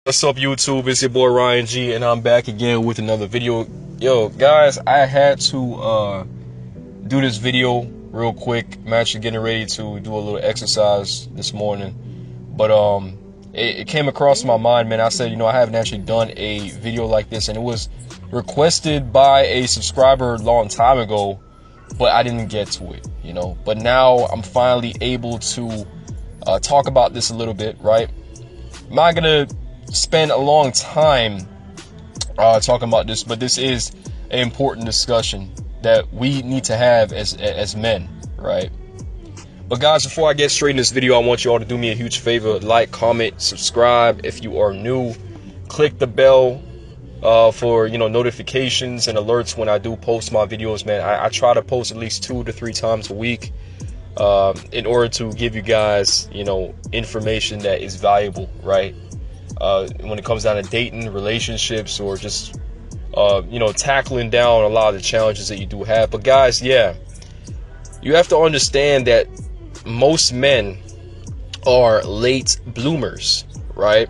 What's up, YouTube? It's your boy Ryan G, and I'm back again with another video. Yo, guys, I had to do this video real quick. I'm actually getting ready to do a little exercise this morning, but it came across my mind, man. I said, I haven't actually done a video like this, and it was requested by a subscriber a long time ago, but I didn't get to it, But now I'm finally able to talk about this a little bit, right? I'm not gonna spend a long time talking about this, but this is an important discussion that we need to have as men, right? But guys, before I get straight in this video, I want you all to do me a huge favor: like, comment, subscribe if you are new, click the bell for notifications and alerts when I do post my videos, man. I try to post at least 2 to 3 times a week in order to give you guys information that is valuable, right? When it comes down to dating, relationships, or just tackling down a lot of the challenges that you do have. But guys, yeah, you have to understand that most men are late bloomers, right?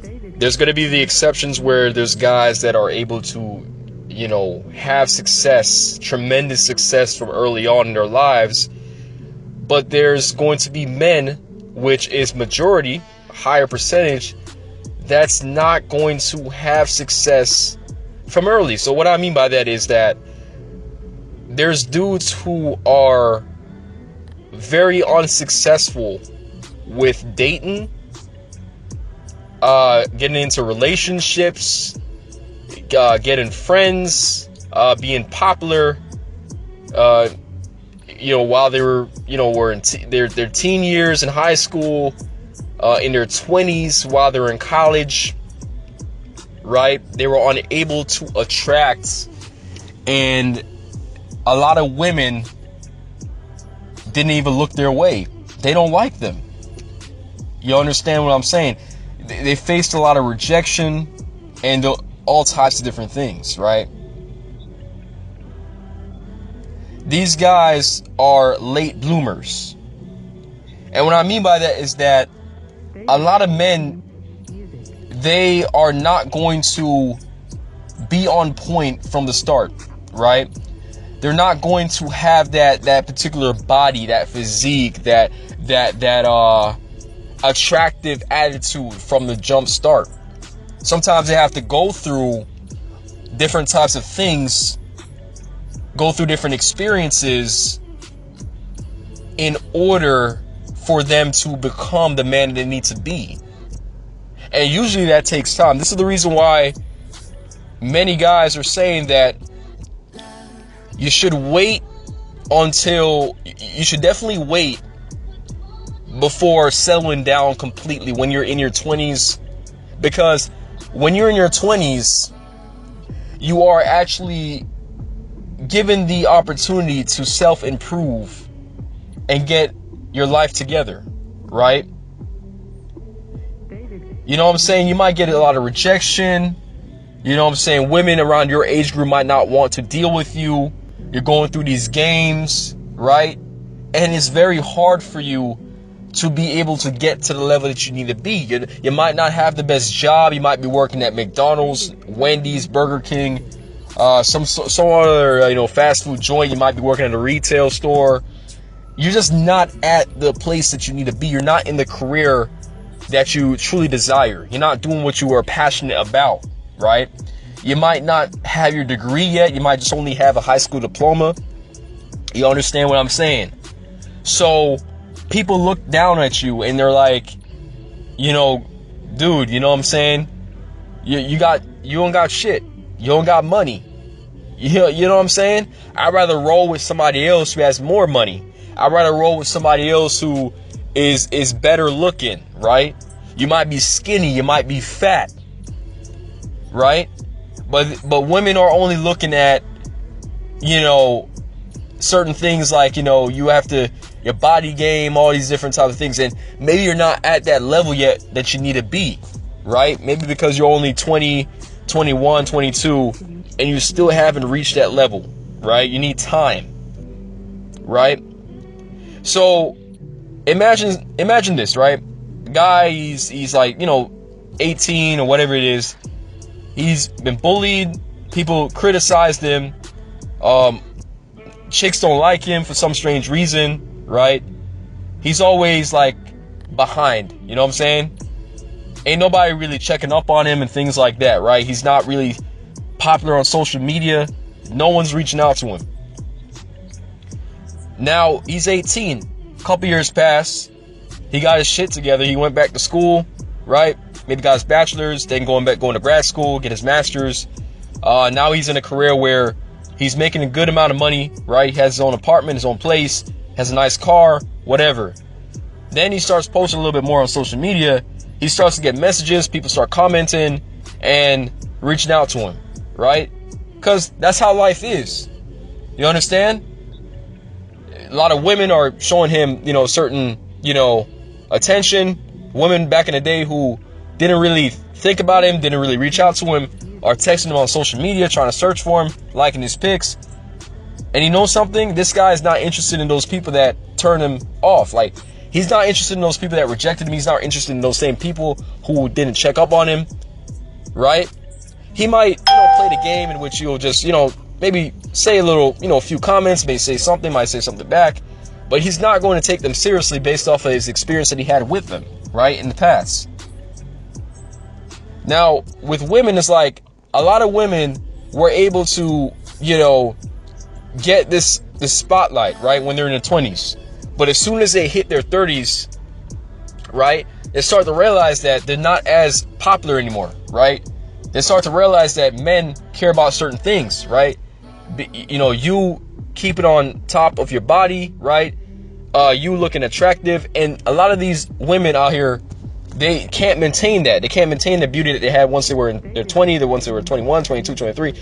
There's going to be the exceptions where there's guys that are able to have success, tremendous success from early on in their lives. But there's going to be men, which is majority, higher percentage, that's not going to have success from early. So what I mean by that is that there's dudes who are very unsuccessful with dating, getting into relationships, getting friends, being popular, while they were in their teen years in high school, in their 20s, while they were in college, right? They were unable to attract, and a lot of women didn't even look their way. They don't like them. You understand what I'm saying? They faced a lot of rejection and all types of different things, right? These guys are late bloomers. And what I mean by that is that a lot of men, they are not going to be on point from the start, right? They're not going to have that particular body, that physique, that attractive attitude from the jump start. Sometimes they have to go through different types of things, go through different experiences in order for them to become the man they need to be. And usually that takes time. This is the reason why many guys are saying that you should definitely wait before settling down completely when you're in your 20s. Because when you're in your 20s, you are actually given the opportunity to self-improve and get your life together, right? You know what I'm saying? You might get a lot of rejection. You know what I'm saying? Women around your age group might not want to deal with you. You're going through these games, right? And it's very hard for you to be able to get to the level that you need to be. You might not have the best job. You might be working at McDonald's, Wendy's, Burger King, some other fast food joint. You might be working at a retail store. You're just not at the place that you need to be. You're not in the career that you truly desire. You're not doing what you are passionate about, right? You might not have your degree yet. You might just only have a high school diploma. You understand what I'm saying? So people look down at you and they're like, dude, you know what I'm saying? You don't got shit. You don't got money. You know what I'm saying? I'd rather roll with somebody else who has more money. I'd rather roll with somebody else who is better looking, right? You might be skinny, you might be fat, right? But women are only looking at, certain things like, you have to, your body game, all these different types of things. And maybe you're not at that level yet that you need to be, right? Maybe because you're only 20, 21, 22, and you still haven't reached that level, right? You need time, right? So imagine this, right? The guy, he's like, 18 or whatever it is. He's been bullied. People criticize him. Chicks don't like him for some strange reason, right? He's always like behind, you know what I'm saying? Ain't nobody really checking up on him and things like that, right? He's not really popular on social media. No one's reaching out to him. Now he's 18. A couple years pass. He got his shit together. He went back to school, right? Maybe got his bachelor's, then going to grad school, get his master's. Now he's in a career where he's making a good amount of money, right? He has his own apartment, his own place, has a nice car, whatever. Then he starts posting a little bit more on social media. He starts to get messages, people start commenting and reaching out to him, right? Because that's how life is. You understand? A lot of women are showing him, certain, attention. Women back in the day who didn't really think about him, didn't really reach out to him, are texting him on social media, trying to search for him, liking his pics. And you know something? This guy is not interested in those people that turn him off. Like, he's not interested in those people that rejected him. He's not interested in those same people who didn't check up on him, right? He might, play the game in which you'll just, maybe say a few comments, may say something, might say something back, but he's not going to take them seriously based off of his experience that he had with them, right, in the past. Now, with women, it's like a lot of women were able to, get this spotlight, right, when they're in their 20s. But as soon as they hit their 30s, right, they start to realize that they're not as popular anymore, right? They start to realize that men care about certain things, right? You keep it on top of your body, right? You looking attractive. And a lot of these women out here, they can't maintain that. They can't maintain the beauty that they had once they were in their 20s, once they were 21, 22, 23.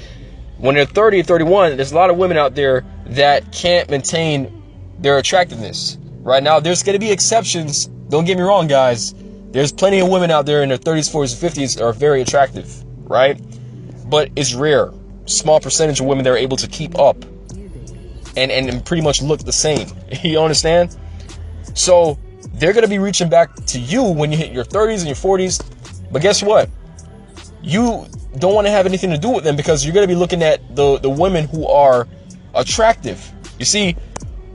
When they're 30, 31, there's a lot of women out there that can't maintain their attractiveness. Right now, there's going to be exceptions. Don't get me wrong, guys. There's plenty of women out there in their 30s, 40s, and 50s that are very attractive, right? But it's rare. Small percentage of women that are able to keep up and pretty much look the same. You understand? So they're going to be reaching back to you when you hit your 30s and your 40s. But guess what? You don't want to have anything to do with them because you're going to be looking at the women who are attractive. You see,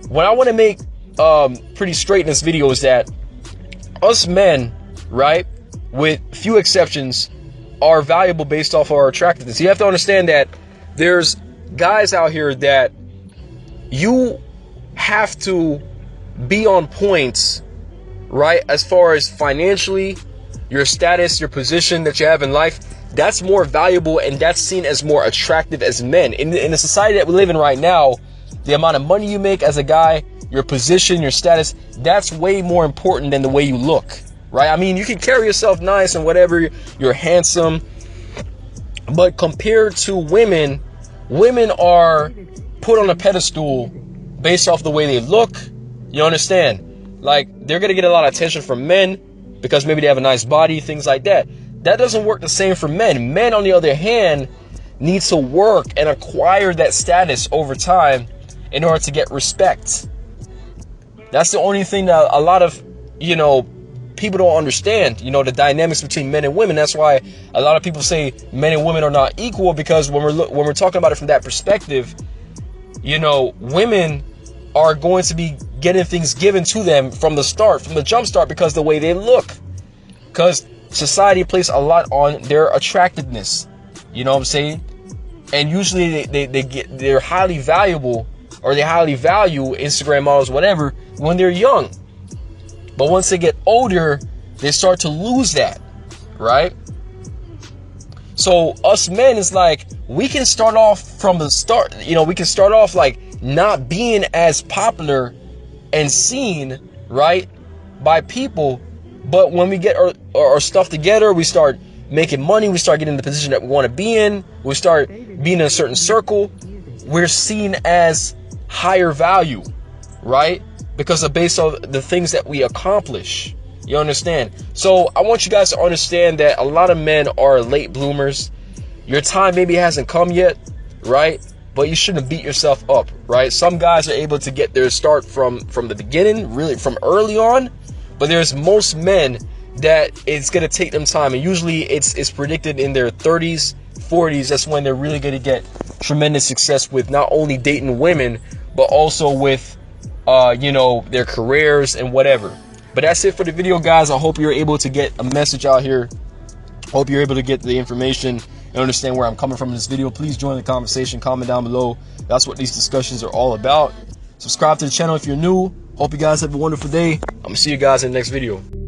what I want to make pretty straight in this video is that us men, right, with few exceptions, are valuable based off of our attractiveness. You have to understand that there's guys out here that you have to be on points, right, as far as financially, your status, your position that you have in life. That's more valuable and that's seen as more attractive as men. In the society that we live in right now, the amount of money you make as a guy, your position, your status, that's way more important than the way you look, right? I mean, you can carry yourself nice and whatever, you're handsome, but compared to women, women are put on a pedestal based off the way they look. You understand? Like, they're going to get a lot of attention from men because maybe they have a nice body, things like that. That doesn't work the same for men. Men, on the other hand, need to work and acquire that status over time in order to get respect. That's the only thing that a lot of, people don't understand, the dynamics between men and women. That's why a lot of people say men and women are not equal, because when we're talking about it from that perspective, women are going to be getting things given to them from the start, from the jump start, because the way they look. Because society places a lot on their attractiveness. You know what I'm saying? And usually they're highly valuable, or they highly value Instagram models, whatever, when they're young. But once they get older, they start to lose that, right? So us men, is like, we can start off from the start, we can start off like not being as popular and seen, right, by people. But when we get our stuff together, we start making money, we start getting in the position that we want to be in, we start being in a certain circle, we're seen as higher value, right? Because of based on the things that we accomplish. You understand? So I want you guys to understand that a lot of men are late bloomers. Your time maybe hasn't come yet, right? But you shouldn't beat yourself up, right? Some guys are able to get their start from the beginning, really from early on. But there's most men that it's gonna take them time, and usually it's predicted in their 30s, 40s. That's when they're really gonna get tremendous success with not only dating women, but also with you know, their careers and whatever. But that's it for the video, guys. I hope you're able to get a message out here. Hope you're able to get the information and understand where I'm coming from in this video. Please join the conversation, comment down below. That's what these discussions are all about. Subscribe to the channel if you're new. Hope you guys have a wonderful day. I'm gonna see you guys in the next video.